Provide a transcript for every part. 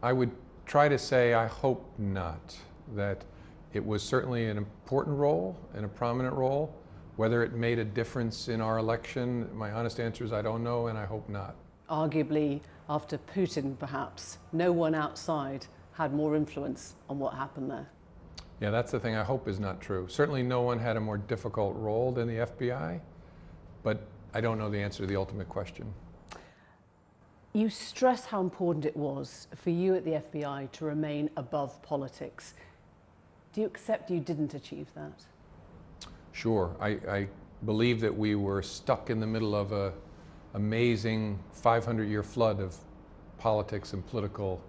I would try to say I hope not, that it was certainly an important role and a prominent role. Whether it made a difference in our election, my honest answer is I don't know, and I hope not. Arguably, after Putin perhaps, no one outside had more influence on what happened there. Yeah, that's the thing I hope is not true. Certainly no one had a more difficult role than the FBI, but I don't know the answer to the ultimate question. You stress how important it was for you at the FBI to remain above politics. Do you accept you didn't achieve that? Sure. I believe that we were stuck in the middle of an amazing 500-year flood of politics and political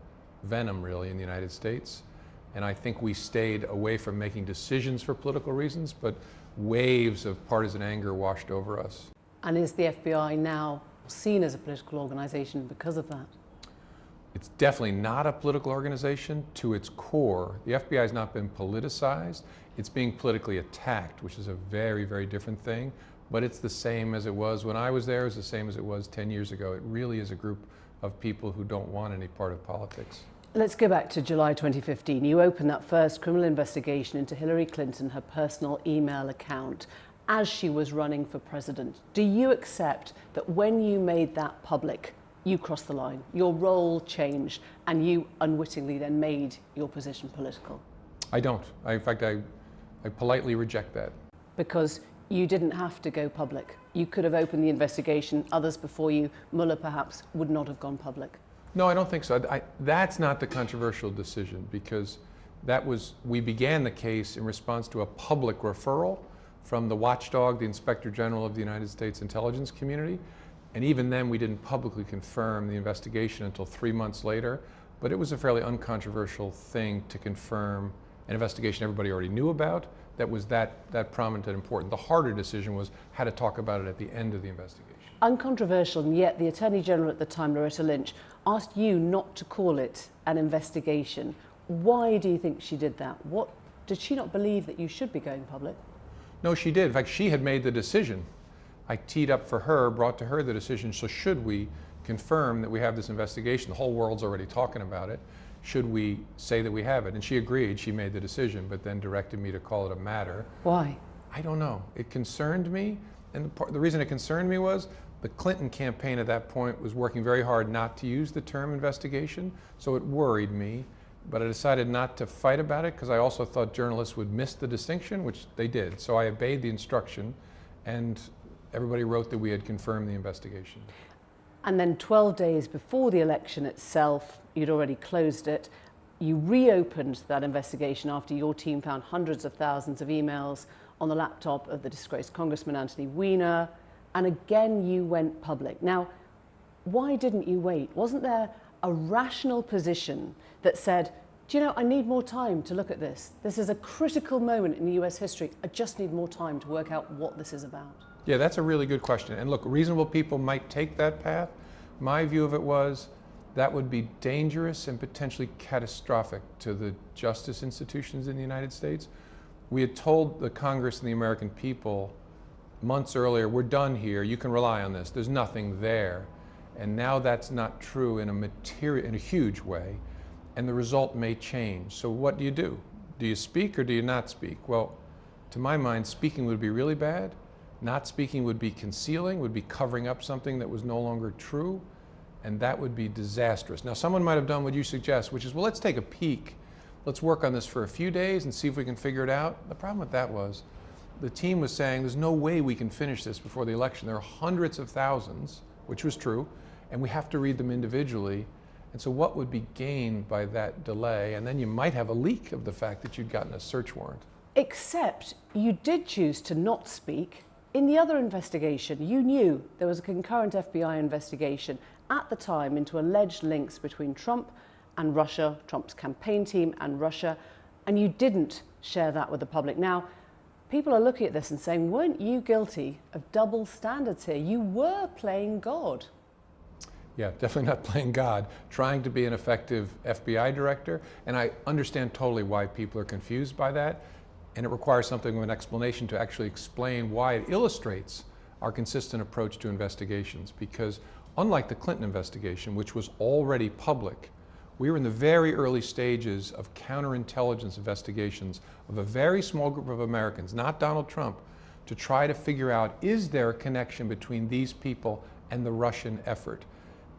venom, really, in the United States. And I think we stayed away from making decisions for political reasons, but waves of partisan anger washed over us. And is the FBI now seen as a political organization because of that? It's definitely not a political organization to its core. The FBI has not been politicized. It's being politically attacked, which is a very, very different thing. But it's the same as it was when I was there. It's the same as it was 10 years ago. It really is a group of people who don't want any part of politics. Let's go back to July 2015. You opened that first criminal investigation into Hillary Clinton, her personal email account, as she was running for president. Do you accept that when you made that public, you crossed the line, your role changed, and you unwittingly then made your position political? I don't. In fact, I politely reject that. Because you didn't have to go public. You could have opened the investigation. Others before you, Mueller perhaps, would not have gone public. No, I don't think so. That's not the controversial decision, because we began the case in response to a public referral from the watchdog, the Inspector General of the United States intelligence community. And even then, we didn't publicly confirm the investigation until 3 months later. But it was a fairly uncontroversial thing to confirm an investigation everybody already knew about that was that prominent and important. The harder decision was how to talk about it at the end of the investigation. Uncontroversial, and yet the Attorney General at the time, Loretta Lynch, asked you not to call it an investigation. Why do you think she did that? Did she not believe that you should be going public? No, she did. In fact, she had made the decision. I teed up for her, brought to her the decision, so should we confirm that we have this investigation? The whole world's already talking about it. Should we say that we have it? And she agreed, she made the decision, but then directed me to call it a matter. Why? I don't know. It concerned me, and the reason it concerned me was the Clinton campaign at that point was working very hard not to use the term investigation, so it worried me. But I decided not to fight about it because I also thought journalists would miss the distinction, which they did. So I obeyed the instruction, and everybody wrote that we had confirmed the investigation. And then 12 days before the election itself, you'd already closed it. You reopened that investigation after your team found hundreds of thousands of emails on the laptop of the disgraced Congressman Anthony Weiner. And again, you went public. Now, why didn't you wait? Wasn't there a rational position that said, do you know, I need more time to look at this. This is a critical moment in US history. I just need more time to work out what this is about. Yeah, that's a really good question. And look, reasonable people might take that path. My view of it was that would be dangerous and potentially catastrophic to the justice institutions in the United States. We had told the Congress and the American people months earlier, we're done here, you can rely on this, there's nothing there. And now that's not true in a huge way, and the result may change. So what do? Do you speak or do you not speak? Well, to my mind, speaking would be really bad. Not speaking would be concealing, would be covering up something that was no longer true, and that would be disastrous. Now, someone might have done what you suggest, which is, well, let's take a peek. Let's work on this for a few days and see if we can figure it out. The problem with that was the team was saying there's no way we can finish this before the election. There are hundreds of thousands, which was true, and we have to read them individually. And so what would be gained by that delay? And then you might have a leak of the fact that you'd gotten a search warrant. Except you did choose to not speak. In the other investigation, you knew there was a concurrent FBI investigation at the time into alleged links between Trump and Russia, Trump's campaign team and Russia, and you didn't share that with the public. Now, people are looking at this and saying, weren't you guilty of double standards here? You were playing God. Yeah, definitely not playing God, trying to be an effective FBI director. And I understand totally why people are confused by that. And it requires something of an explanation to actually explain why it illustrates our consistent approach to investigations. Because unlike the Clinton investigation, which was already public, We were in the very early stages of counterintelligence investigations of a very small group of Americans, not Donald Trump, to try to figure out, is there a connection between these people and the Russian effort?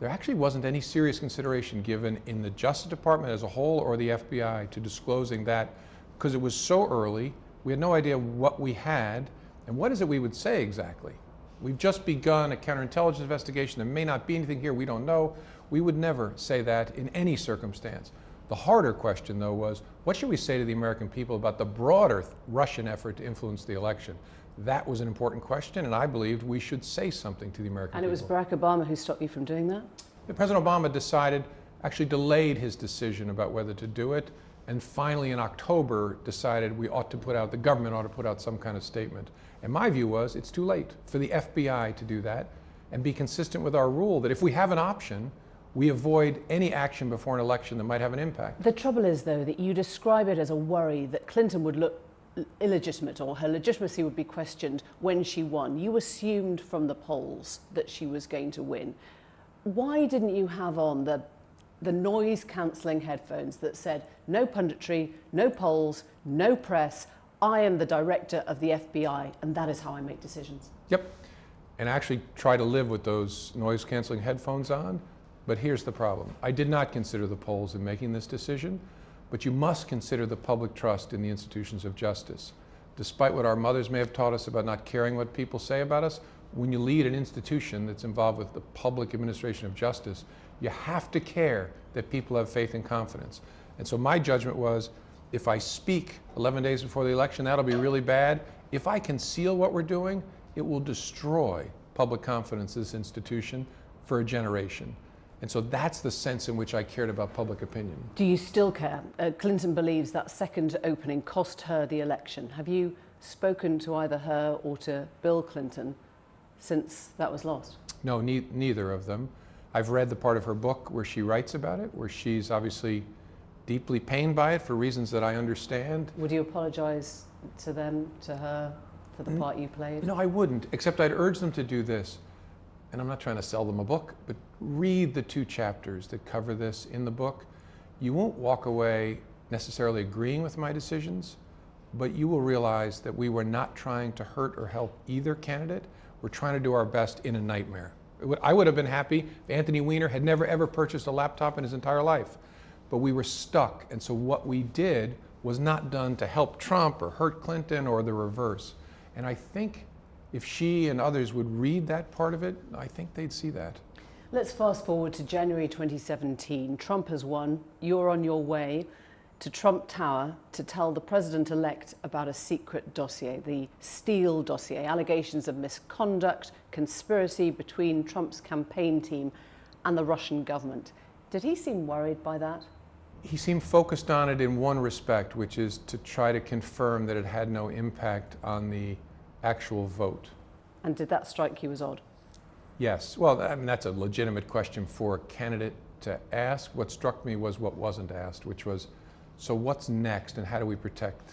There actually wasn't any serious consideration given in the Justice Department as a whole or the FBI to disclosing that, because it was so early. We had no idea what we had, and what is it we would say exactly? We've just begun a counterintelligence investigation. There may not be anything here, we don't know. We would never say that in any circumstance. The harder question, though, was what should we say to the American people about the broader Russian effort to influence the election? That was an important question, and I believed we should say something to the American people. And it was Barack Obama who stopped you from doing that? President Obama actually delayed his decision about whether to do it, and finally in October decided the government ought to put out some kind of statement. And my view was it's too late for the FBI to do that and be consistent with our rule that if we have an option, we avoid any action before an election that might have an impact. The trouble is, though, that you describe it as a worry that Clinton would look illegitimate or her legitimacy would be questioned when she won. You assumed from the polls that she was going to win. Why didn't you have on the noise-cancelling headphones that said, no punditry, no polls, no press, I am the director of the FBI, and that is how I make decisions? Yep, and I actually try to live with those noise-canceling headphones on, but here's the problem. I did not consider the polls in making this decision, but you must consider the public trust in the institutions of justice. Despite what our mothers may have taught us about not caring what people say about us, when you lead an institution that's involved with the public administration of justice, you have to care that people have faith and confidence. And so my judgment was, if I speak 11 days before the election, that'll be really bad. If I conceal what we're doing, it will destroy public confidence in this institution for a generation. And so that's the sense in which I cared about public opinion. Do you still care? Clinton believes that second opening cost her the election. Have you spoken to either her or to Bill Clinton since that was lost? No, neither of them. I've read the part of her book where she writes about it, where she's obviously deeply pained by it for reasons that I understand. Would you apologize to them, to her, for the part you played? No, I wouldn't, except I'd urge them to do this. And I'm not trying to sell them a book, but read the 2 chapters that cover this in the book. You won't walk away necessarily agreeing with my decisions, but you will realize that we were not trying to hurt or help either candidate. We're trying to do our best in a nightmare. I would have been happy if Anthony Weiner had never ever purchased a laptop in his entire life, but we were stuck. And so what we did was not done to help Trump or hurt Clinton or the reverse. And I think if she and others would read that part of it, I think they'd see that. Let's fast forward to January 2017. Trump has won. You're on your way to Trump Tower to tell the president-elect about a secret dossier, the Steele dossier, allegations of misconduct, conspiracy between Trump's campaign team and the Russian government. Did he seem worried by that? He seemed focused on it in one respect, which is to try to confirm that it had no impact on the actual vote. And did that strike you as odd? Yes. Well, I mean, that's a legitimate question for a candidate to ask. What struck me was what wasn't asked, which was, so what's next and how do we protect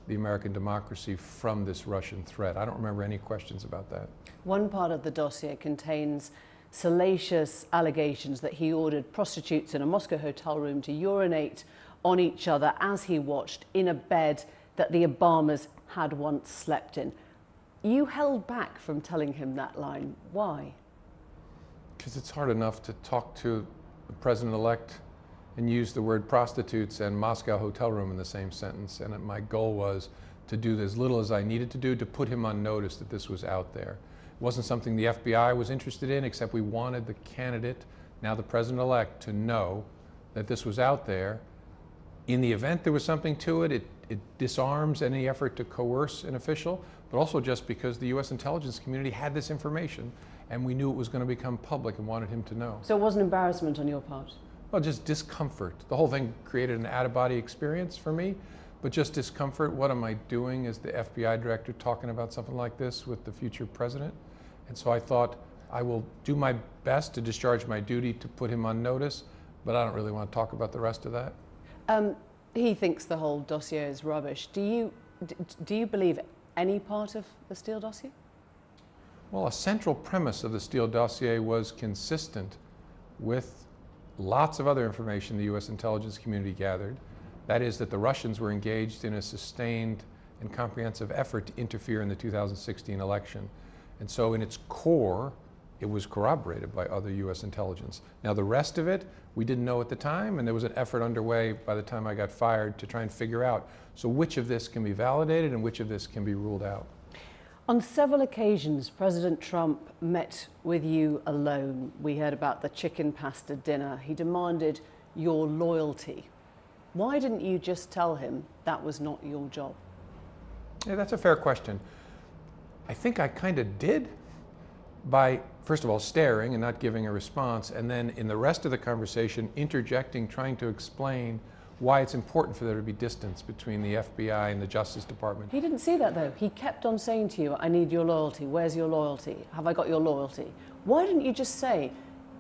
the American democracy from this Russian threat? I don't remember any questions about that. One part of the dossier contains salacious allegations that he ordered prostitutes in a Moscow hotel room to urinate on each other as he watched in a bed that the Obamas had once slept in. You held back from telling him that line. Why? Because it's hard enough to talk to the president-elect and use the word prostitutes and Moscow hotel room in the same sentence. And my goal was to do as little as I needed to do to put him on notice that this was out there. It wasn't something the FBI was interested in, except we wanted the candidate, now the president-elect, to know that this was out there. In the event there was something to it, it disarms any effort to coerce an official, but also just because the U.S. intelligence community had this information and we knew it was going to become public and wanted him to know. So it was an embarrassment on your part? Well, just discomfort. The whole thing created an out-of-body experience for me, but just discomfort. What am I doing as the FBI director talking about something like this with the future president? And so I thought I will do my best to discharge my duty to put him on notice, but I don't really want to talk about the rest of that. He thinks the whole dossier is rubbish. Do you believe any part of the Steele dossier? Well, a central premise of the Steele dossier was consistent with lots of other information the U.S. intelligence community gathered. That is, that the Russians were engaged in a sustained and comprehensive effort to interfere in the 2016 election. And so in its core, it was corroborated by other U.S. intelligence. Now the rest of it, we didn't know at the time, and there was an effort underway by the time I got fired to try and figure out, so which of this can be validated and which of this can be ruled out. On several occasions, President Trump met with you alone. We heard about the chicken pasta dinner. He demanded your loyalty. Why didn't you just tell him that was not your job? Yeah, that's a fair question. I think I kind of did by, first of all, staring and not giving a response, and then in the rest of the conversation, interjecting, trying to explain why it's important for there to be distance between the FBI and the Justice Department. He didn't see that though. He kept on saying to you, I need your loyalty. Where's your loyalty? Have I got your loyalty? Why didn't you just say,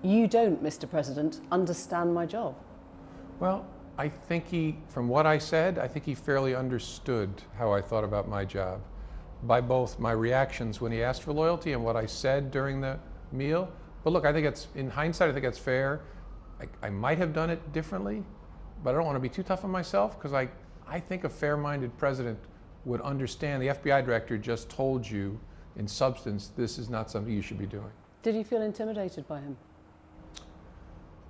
you don't, Mr. President, understand my job? Well, I think from what I said, I think he fairly understood how I thought about my job by both my reactions when he asked for loyalty and what I said during the meal. But look, I think in hindsight, I think it's fair. I might have done it differently, but I don't want to be too tough on myself because I think a fair-minded president would understand the FBI director just told you in substance, this is not something you should be doing. Did you feel intimidated by him?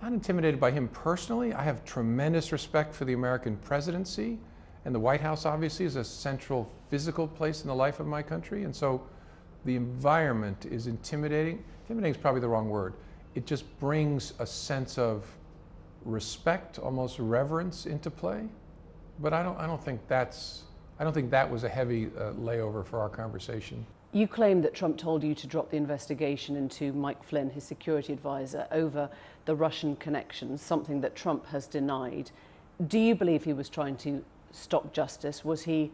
Not intimidated by him personally. I have tremendous respect for the American presidency, and the White House obviously is a central physical place in the life of my country, and so the environment is intimidating. Intimidating is probably the wrong word. It just brings a sense of respect, almost reverence into play, but I don't think that was a heavy layover for our conversation. You claim that Trump told you to drop the investigation into Mike Flynn, his security advisor, over the Russian connections, something that Trump has denied. Do you believe he was trying to stop justice? Was he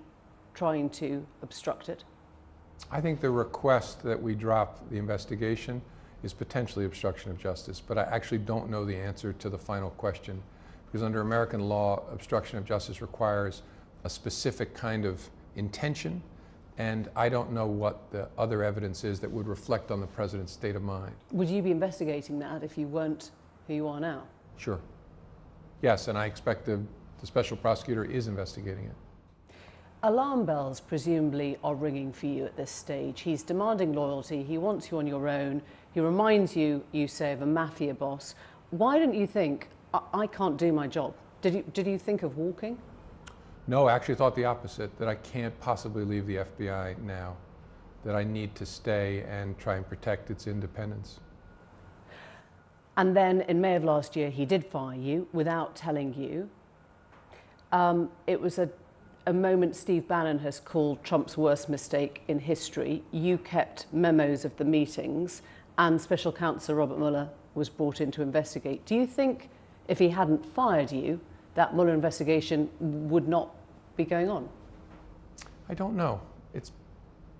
trying to obstruct it? I think the request that we drop the investigation is potentially obstruction of justice, but I actually don't know the answer to the final question, because under American law, obstruction of justice requires a specific kind of intention, and I don't know what the other evidence is that would reflect on the president's state of mind. Would you be investigating that if you weren't who you are now? Sure. Yes, and I expect the special prosecutor is investigating it. Alarm bells presumably are ringing for you at this stage. He's demanding loyalty, he wants you on your own, he reminds you, you say, of a mafia boss. Why didn't you think, I can't do my job? Did you think of walking? No, I actually thought the opposite, that I can't possibly leave the FBI now, that I need to stay and try and protect its independence. And then in May of last year, he did fire you without telling you. It was a moment Steve Bannon has called Trump's worst mistake in history. You kept memos of the meetings, and Special Counsel Robert Mueller was brought in to investigate. Do you think if he hadn't fired you, that Mueller investigation would not be going on? I don't know. It's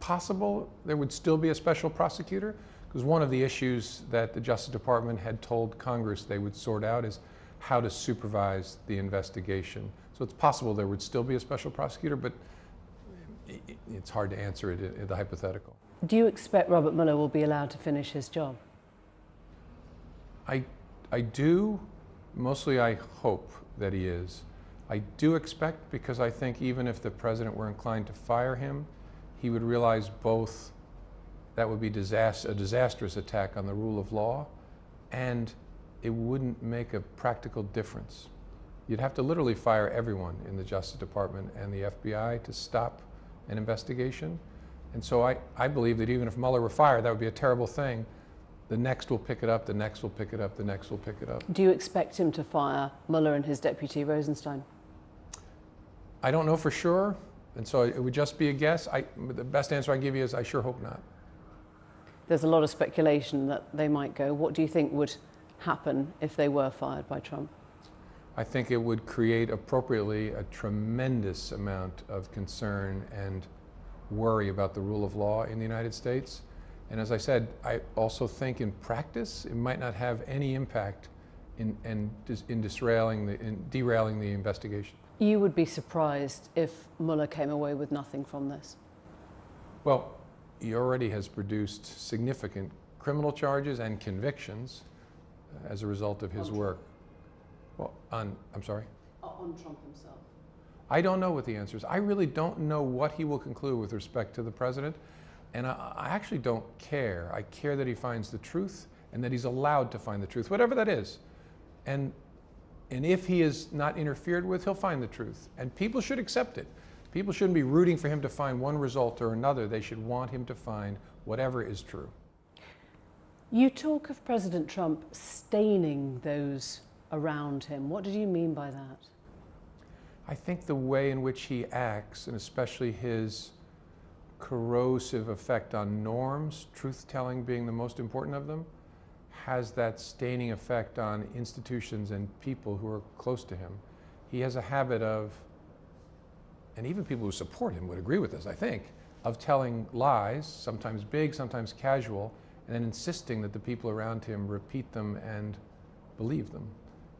possible there would still be a special prosecutor, because one of the issues that the Justice Department had told Congress they would sort out is how to supervise the investigation. So it's possible there would still be a special prosecutor, but it's hard to answer it in the hypothetical. Do you expect Robert Mueller will be allowed to finish his job? I do. Mostly I hope that he is. I do expect, because I think even if the president were inclined to fire him, he would realize both that would be a disastrous attack on the rule of law, and it wouldn't make a practical difference. You'd have to literally fire everyone in the Justice Department and the FBI to stop an investigation. And so I believe that even if Mueller were fired, that would be a terrible thing. The next will pick it up, the next will pick it up, the next will pick it up. Do you expect him to fire Mueller and his deputy Rosenstein? I don't know for sure, and so it would just be a guess. The best answer I can give you is I sure hope not. There's a lot of speculation that they might go. What do you think would happen if they were fired by Trump? I think it would create appropriately a tremendous amount of concern and worry about the rule of law in the United States. And as I said, I also think in practice it might not have any impact in derailing the investigation. You would be surprised if Mueller came away with nothing from this? Well, he already has produced significant criminal charges and convictions as a result of his work. Well, I'm sorry? On Trump himself. I don't know what the answer is. I really don't know what he will conclude with respect to the president. And I actually don't care. I care that he finds the truth and that he's allowed to find the truth, whatever that is. And if he is not interfered with, he'll find the truth. And people should accept it. People shouldn't be rooting for him to find one result or another. They should want him to find whatever is true. You talk of President Trump staining those around him. What did you mean by that? I think the way in which he acts, and especially his corrosive effect on norms, truth-telling being the most important of them, has that staining effect on institutions and people who are close to him. He has a habit of, and even people who support him would agree with this, I think, of telling lies, sometimes big, sometimes casual, and then insisting that the people around him repeat them and believe them.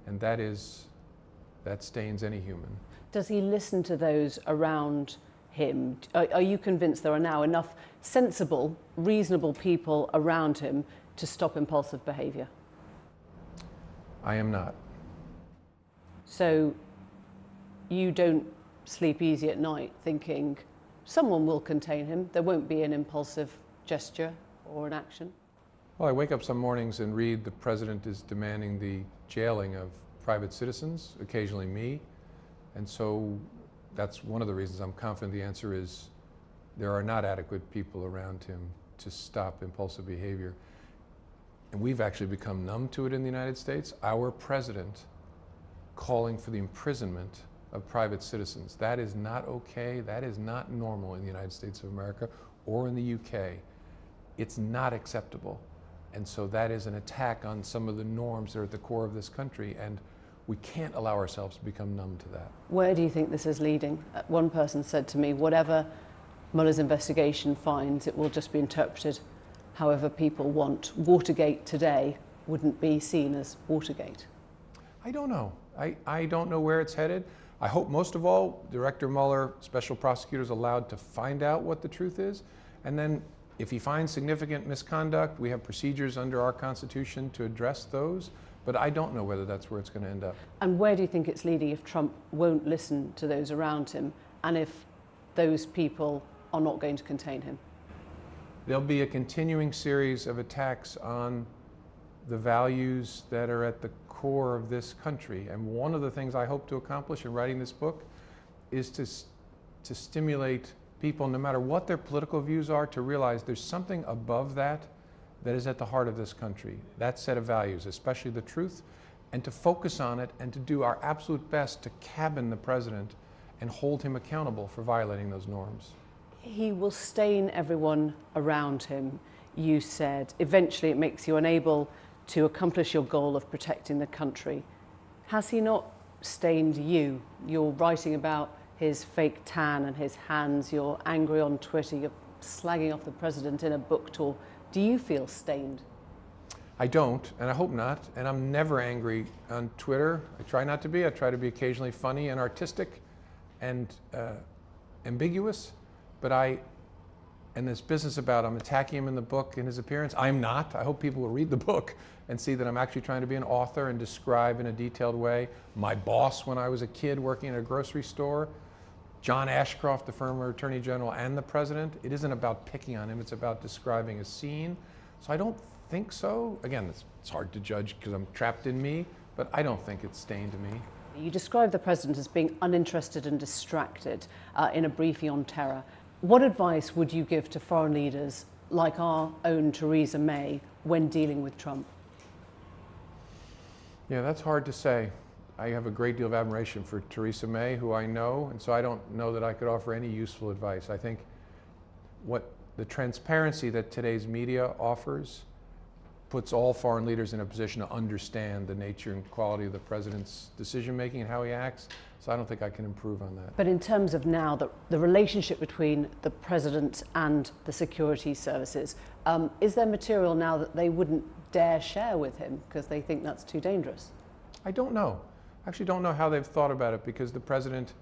And that stains any human. Does he listen to those around him? Are you convinced there are now enough sensible, reasonable people around him to stop impulsive behaviour? I am not. So you don't sleep easy at night thinking someone will contain him, there won't be an impulsive gesture or an action? Well, I wake up some mornings and read the president is demanding the jailing of private citizens, occasionally me. And so that's one of the reasons I'm confident the answer is there are not adequate people around him to stop impulsive behavior. And we've actually become numb to it in the United States. Our president calling for the imprisonment of private citizens. That is not okay. That is not normal in the United States of America or in the UK. It's not acceptable. And so that is an attack on some of the norms that are at the core of this country. And we can't allow ourselves to become numb to that. Where do you think this is leading? One person said to me, whatever Mueller's investigation finds, it will just be interpreted however people want. Watergate today wouldn't be seen as Watergate. I don't know. I don't know where it's headed. I hope most of all, Director Mueller, special prosecutors allowed to find out what the truth is. And then if he finds significant misconduct, we have procedures under our Constitution to address those. But I don't know whether that's where it's going to end up. And where do you think it's leading if Trump won't listen to those around him and if those people are not going to contain him? There'll be a continuing series of attacks on the values that are at the core of this country. And one of the things I hope to accomplish in writing this book is to stimulate people, no matter what their political views are, to realize there's something above that that is at the heart of this country, that set of values, especially the truth, and to focus on it and to do our absolute best to cabin the president and hold him accountable for violating those norms. He will stain everyone around him, you said. Eventually it makes you unable to accomplish your goal of protecting the country. Has he not stained you? You're writing about his fake tan and his hands, you're angry on Twitter, you're slagging off the president in a book tour. Do you feel stained? I don't, and I hope not, and I'm never angry on Twitter. I try not to be. I try to be occasionally funny and artistic and ambiguous, but and this business about I'm attacking him in the book in his appearance, I'm not. I hope people will read the book and see that I'm actually trying to be an author and describe in a detailed way my boss when I was a kid working at a grocery store, John Ashcroft, the former Attorney General, and the President. It isn't about picking on him, it's about describing a scene. So I don't think so. Again, it's hard to judge because I'm trapped in me, but I don't think it's stained me. You described the President as being uninterested and distracted in a briefing on terror. What advice would you give to foreign leaders like our own Theresa May when dealing with Trump? Yeah, that's hard to say. I have a great deal of admiration for Theresa May, who I know, and so I don't know that I could offer any useful advice. I think what the transparency that today's media offers puts all foreign leaders in a position to understand the nature and quality of the president's decision-making and how he acts, so I don't think I can improve on that. But in terms of now, the relationship between the president and the security services, is there material now that they wouldn't dare share with him because they think that's too dangerous? I don't know. I actually don't know how they've thought about it because the president,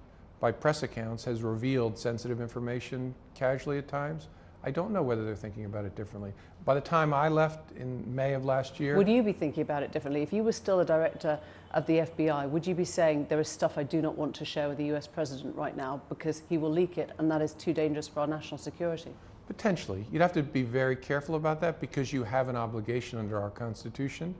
by press accounts, has revealed sensitive information casually at times. I don't know whether they're thinking about it differently. By the time I left in May of last year... Would you be thinking about it differently? If you were still a director of the FBI, would you be saying there is stuff I do not want to share with the US president right now because he will leak it and that is too dangerous for our national security? Potentially. You'd have to be very careful about that because you have an obligation under our Constitution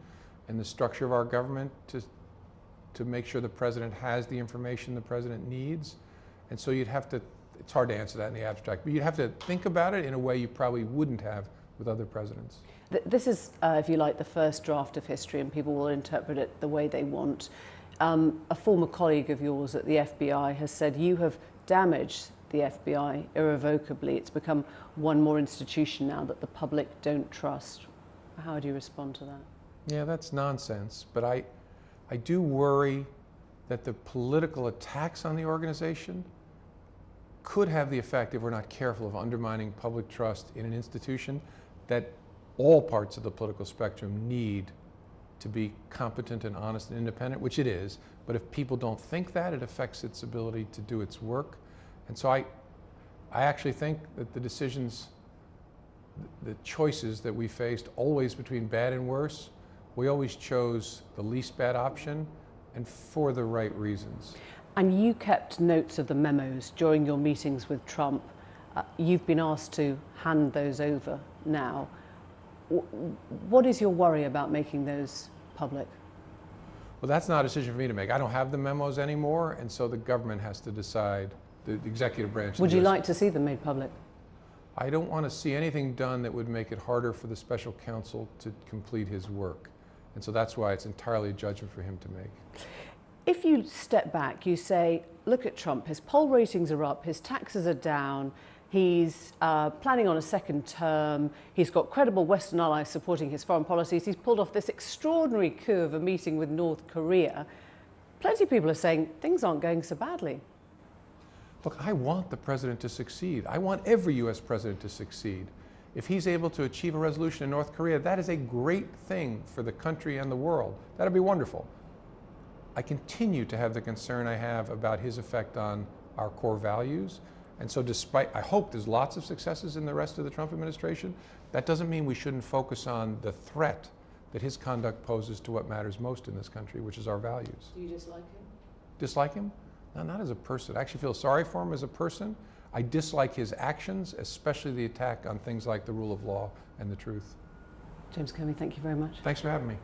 and the structure of our government to make sure the president has the information the president needs. And so you'd have to, it's hard to answer that in the abstract, but you'd have to think about it in a way you probably wouldn't have with other presidents. This is, if you like, the first draft of history and people will interpret it the way they want. A former colleague of yours at the FBI has said you have damaged the FBI irrevocably. It's become one more institution now that the public don't trust. How do you respond to that? Yeah, that's nonsense, but I do worry that the political attacks on the organization could have the effect, if we're not careful, of undermining public trust in an institution that all parts of the political spectrum need to be competent and honest and independent, which it is. But if people don't think that, it affects its ability to do its work. And so I actually think that the decisions, the choices that we faced always between bad and worse, we always chose the least bad option and for the right reasons. And you kept notes of the memos during your meetings with Trump. You've been asked to hand those over now. What is your worry about making those public? Well, that's not a decision for me to make. I don't have the memos anymore, and so the government has to decide, the executive branch. Would you like to see them made public? I don't want to see anything done that would make it harder for the special counsel to complete his work. And so that's why it's entirely a judgment for him to make. If you step back, you say, look at Trump, his poll ratings are up, his taxes are down, he's planning on a second term, he's got credible Western allies supporting his foreign policies, he's pulled off this extraordinary coup of a meeting with North Korea. Plenty of people are saying things aren't going so badly. Look, I want the president to succeed. I want every US president to succeed. If he's able to achieve a resolution in North Korea, that is a great thing for the country and the world. That'd be wonderful. I continue to have the concern I have about his effect on our core values. And so despite, I hope there's lots of successes in the rest of the Trump administration, that doesn't mean we shouldn't focus on the threat that his conduct poses to what matters most in this country, which is our values. Do you dislike him? Dislike him? No, not as a person. I actually feel sorry for him as a person. I dislike his actions, especially the attack on things like the rule of law and the truth. James Comey, thank you very much. Thanks for having me.